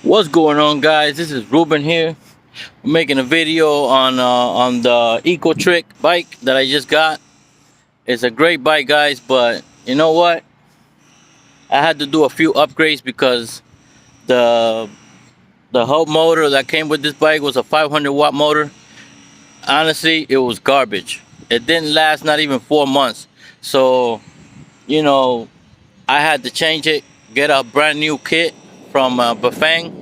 What's going on, guys? This is Ruben here. I'm making a video on the ecotric bike that I just got. It's a great bike, guys, but you know what? I had to do a few upgrades because the the hub motor that came with this bike was a 500 watt motor. Honestly, it was garbage. It didn't last not even 4 months. So, you know, I had to change it, get a brand new kit from Bafang,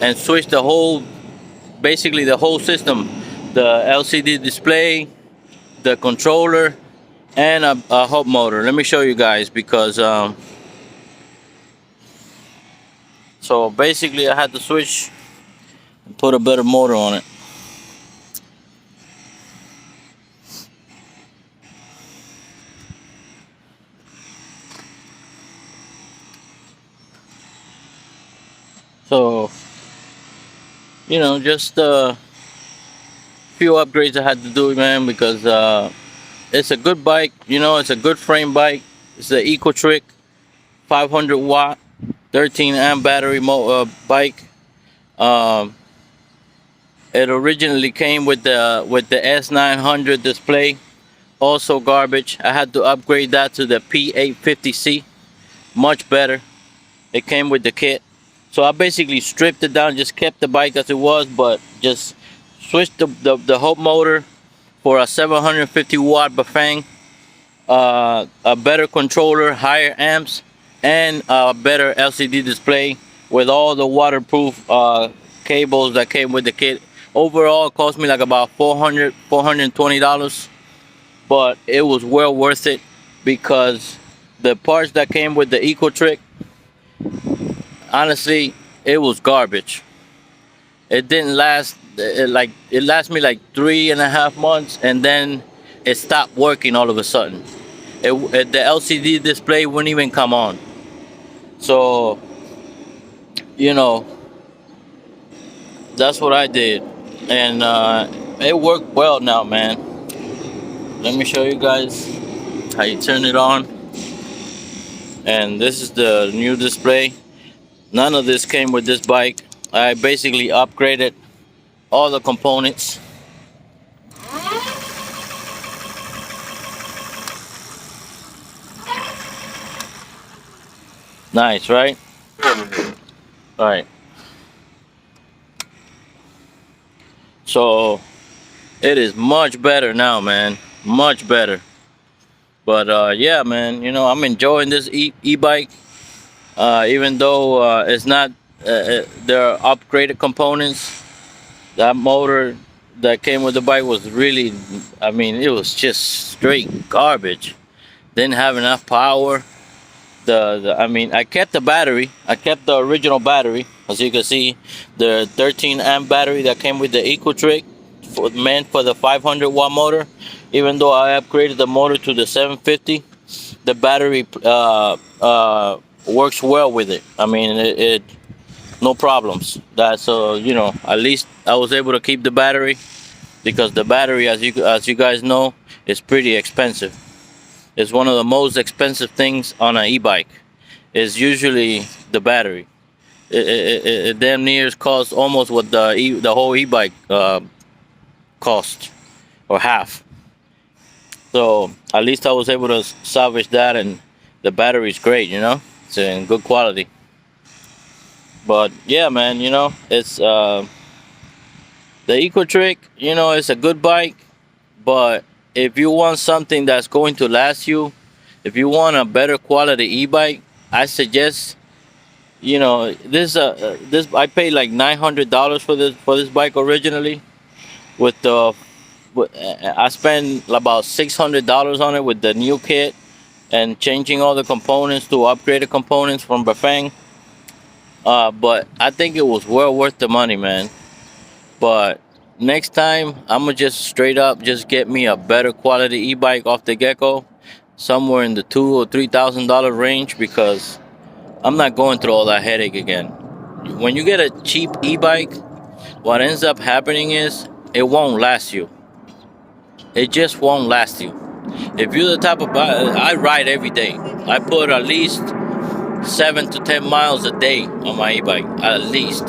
and switch basically the whole system, the LCD display, the controller, and a hub motor. Let me show you guys because so basically I had to switch and put a better motor on it. So, just a few upgrades I had to do, man, because it's a good bike. It's a good frame bike. It's the ecotric 500 watt 13 amp battery bike. um, it originally came with the S900 display, also garbage. I had to upgrade that to the P850C, much better. It came with the kit, so I basically stripped it down, just kept the bike as it was, but just switched the hub motor for a 750 watt Bafang, a better controller, higher amps, and a better LCD display with all the waterproof cables that came with the kit. Overall, it cost me like about $420, but it was well worth it because the parts that came with the ecotric, honestly, it was garbage. It didn't last. It lasted me like 3.5 months, and then it stopped working all of a sudden. The LCD display wouldn't even come on. So, you know, that's what I did, and it worked well now, man. Let me show you guys how you turn it on. And this is the new display. None of this came with this bike. I basically upgraded all the components. Nice, right? All right. So it is much better now, man. Much better. But yeah, man. I'm enjoying this e-bike. Even though it's not, there are upgraded components. That motor that came with the bike was really, I mean, it was just straight garbage. Didn't have enough power. I mean, I kept the battery. I kept the original battery, as you can see, the 13 amp battery that came with the ecotric, meant for the 500 watt motor. Even though I upgraded the motor to the 750, the battery works well with it. I mean, it no problems. That's at least I was able to keep the battery, because the battery, as you guys know, is pretty expensive. It's one of the most expensive things on an e-bike. Is usually the battery. It damn near costs almost what the whole e-bike cost, or half. So at least I was able to salvage that, and the battery is great. It's in good quality. But yeah, man, it's the ecotric. It's a good bike, but if you want something that's going to last you, if you want a better quality e-bike, I suggest, this I paid like $900 for this bike originally. I spent about $600 on it with the new kit and changing all the components to upgraded components from Bafang. But I think it was well worth the money, man. But next time, I'm gonna just straight up just get me a better quality e-bike off the get-go, somewhere in the $2,000 or $3,000 range, because I'm not going through all that headache again. When you get a cheap e-bike, what ends up happening is it won't last you. It just won't last you. If you're the type of I ride every day. I put at least 7 to 10 miles a day on my e-bike at least.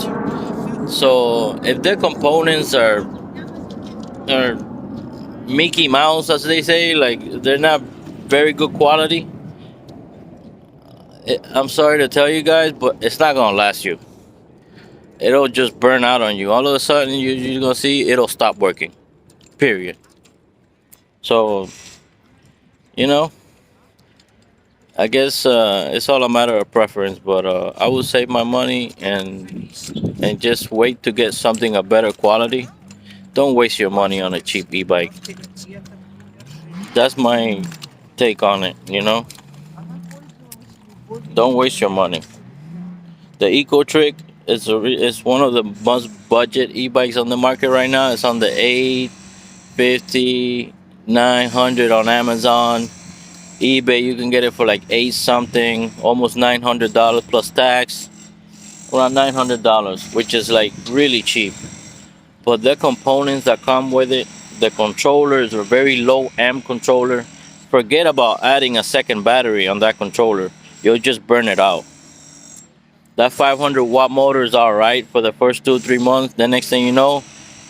So if the components are Mickey Mouse, as they say, like they're not very good quality, I'm sorry to tell you guys, but it's not gonna last you. It'll just burn out on you. All of a sudden, you're gonna see it'll stop working. Period. So you know, I guess it's all a matter of preference. But I would save my money and just wait to get something of better quality. Don't waste your money on a cheap e-bike. That's my take on it. Don't waste your money. The ecotric is one of the most budget e-bikes on the market right now. It's on the 850, 900 on Amazon. eBay, you can get it for like 8 something, almost $900 plus tax, around $900, which is like really cheap. But the components that come with it, the controller is a very low amp controller. Forget about adding a second battery on that controller. You'll just burn it out. That 500-watt motor is alright for the first 2 3 months. The next thing you know,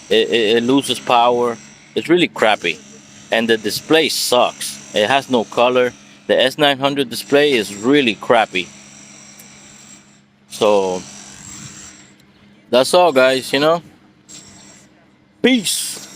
it loses power. It's really crappy. And the display sucks. It has no color. The S900 display is really crappy. So that's all, guys. Peace.